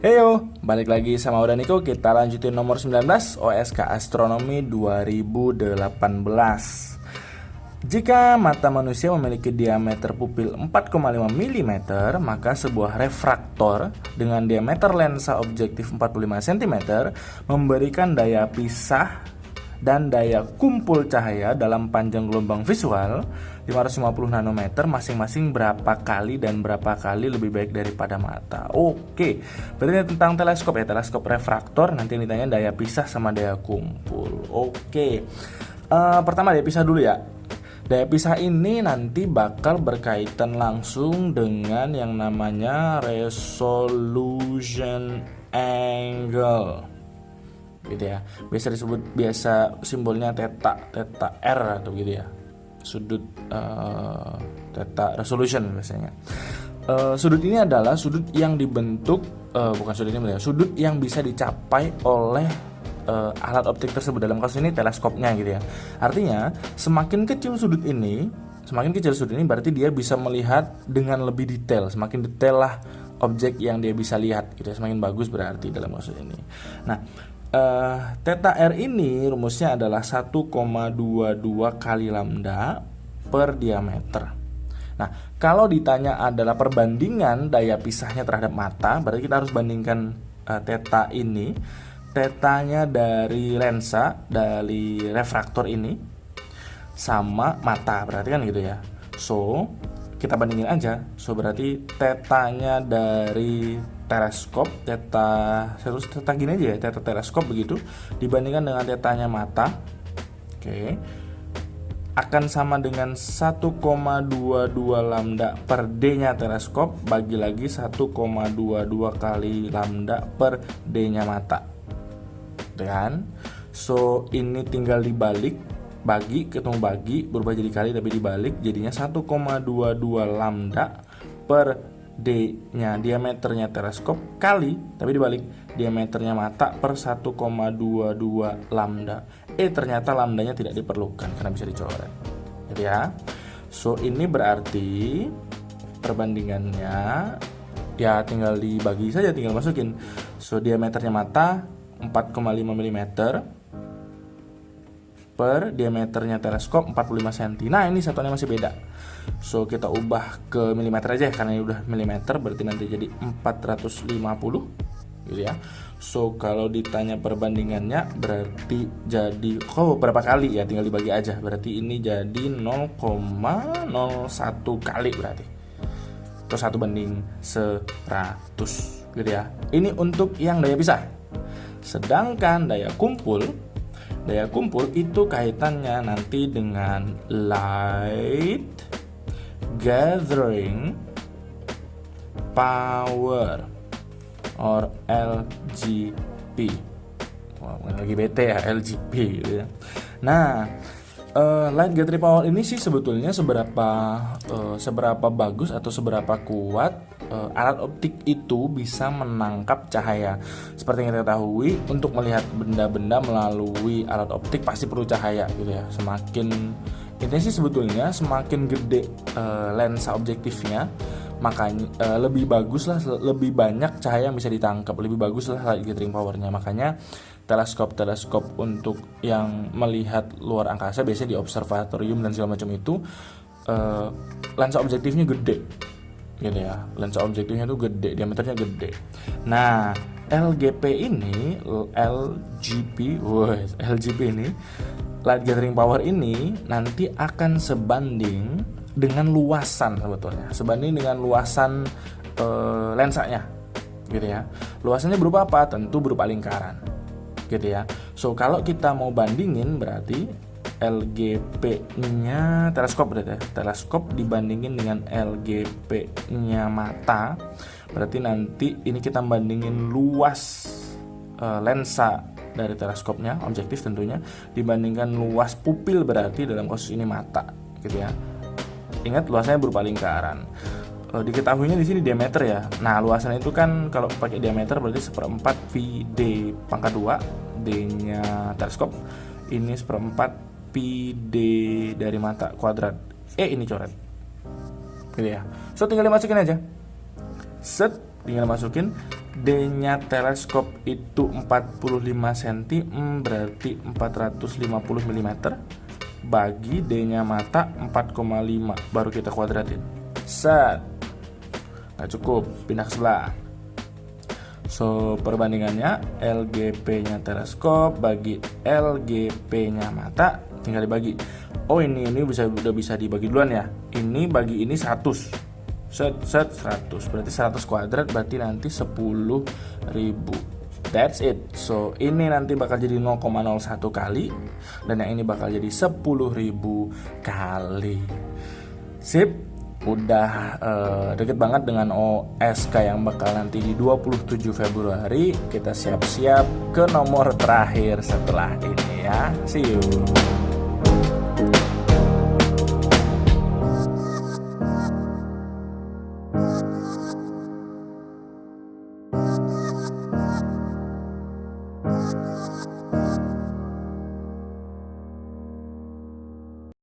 Heyo, balik lagi sama Uda Niko. Kita lanjutin nomor 19 OSK Astronomi 2018. Jika mata manusia memiliki diameter pupil 4,5 mm, maka sebuah refraktor dengan diameter lensa objektif 45 cm memberikan daya pisah dan daya kumpul cahaya dalam panjang gelombang visual 550 nanometer masing-masing berapa kali dan berapa kali lebih baik daripada mata. Oke, berarti tentang teleskop ya, teleskop refraktor. Nanti ditanya daya pisah sama daya kumpul. Oke, pertama daya pisah dulu ya. Daya pisah ini nanti bakal berkaitan langsung dengan yang namanya resolution angle, gitu ya. Biasa simbolnya theta r atau gitu ya. Sudut theta resolution biasanya. Sudut ini adalah sudut yang dibentuk sudut yang bisa dicapai oleh alat optik tersebut, dalam kasus ini teleskopnya gitu ya. Artinya semakin kecil sudut ini berarti dia bisa melihat dengan lebih detail. Semakin detail lah objek yang dia bisa lihat gitu ya, semakin bagus berarti dalam kasus ini. Nah, theta r ini rumusnya adalah 1,22 kali lambda per diameter. Nah, kalau ditanya adalah perbandingan daya pisahnya terhadap mata, berarti kita harus bandingkan theta ini, tetanya dari lensa, dari refraktor ini sama mata, berarti kan gitu ya. So, kita bandingin aja. So, berarti tetanya dari teleskop, theta gini aja ya, theta teleskop begitu, dibandingkan dengan tetanya mata, oke, akan sama dengan 1,22 lambda per D-nya teleskop bagi lagi 1,22 kali lambda per D-nya mata. Kan? So, ini tinggal dibalik, berubah jadi kali tapi dibalik, jadinya 1,22 lambda per D-nya diameternya teleskop kali, tapi dibalik, diameternya mata per 1,22 lambda. Ternyata lambdanya tidak diperlukan karena bisa dicoret, gitu ya. So, ini berarti perbandingannya ya tinggal dibagi saja, tinggal masukin. So, diameternya mata 4,5 mm per diameternya teleskop 45 cm. Nah, ini satuannya masih beda. So, kita ubah ke milimeter aja karena ini udah milimeter, berarti nanti jadi 450 gitu ya. So, kalau ditanya perbandingannya berarti jadi berapa kali ya, tinggal dibagi aja. Berarti ini jadi 0,01 kali berarti. Terus 1 banding 100 gitu ya. Ini untuk yang daya pisah. Sedangkan daya kumpul itu kaitannya nanti dengan light gathering power or LGP. Lagi bete ya, LGP gitu ya. Nah, light gathering power ini sih sebetulnya seberapa bagus atau seberapa kuat alat optik itu bisa menangkap cahaya. Seperti yang kita ketahui, untuk melihat benda-benda melalui alat optik pasti perlu cahaya gitu ya. Intinya sih sebetulnya semakin gede lensa objektifnya, makanya lebih bagus lah, lebih banyak cahaya yang bisa ditangkap, lebih bagus lah light gathering powernya. Makanya teleskop untuk yang melihat luar angkasa biasanya di observatorium dan segala macam itu lensa objektifnya gede gitu ya. Lensa objektifnya tuh gede, diameternya gede. Nah, LGP ini light gathering power ini nanti akan sebanding dengan luasan, sebetulnya sebanding dengan luasan lensanya gitu ya. Luasannya berupa apa? Tentu berupa lingkaran gitu ya. So, kalau kita mau bandingin berarti LGP-nya teleskop berarti ya. Teleskop dibandingin dengan LGP-nya mata, berarti nanti ini kita bandingin luas lensa dari teleskopnya, objektif tentunya, dibandingkan luas pupil, berarti dalam kasus ini mata gitu ya. Ingat, luasnya berupa lingkaran. Diketahuinya di sini diameter ya. Nah, luasan itu kan kalau pakai diameter berarti 1/4 pi d pangkat 2, D-nya teleskop. Ini 1/4 pi d dari mata kuadrat. Ini coret. Gitu ya. So, tinggal dimasukin aja. Tinggal masukin D-nya teleskop itu 45 cm, berarti 450 mm. Bagi D-nya mata 4,5, baru kita kuadratin. Set. Nggak cukup, pindah ke sebelah. So, perbandingannya LGP-nya teleskop bagi LGP-nya mata tinggal dibagi. Oh, ini udah bisa dibagi duluan ya. Ini bagi ini 100. Set 100. Berarti 100 kuadrat berarti nanti 10.000. That's it. So, ini nanti bakal jadi 0,01 kali dan yang ini bakal jadi 10.000 kali. Sip. Udah deket banget dengan OSK yang bakal nanti di 27 Februari. Kita siap-siap ke nomor terakhir setelah ini ya. See you.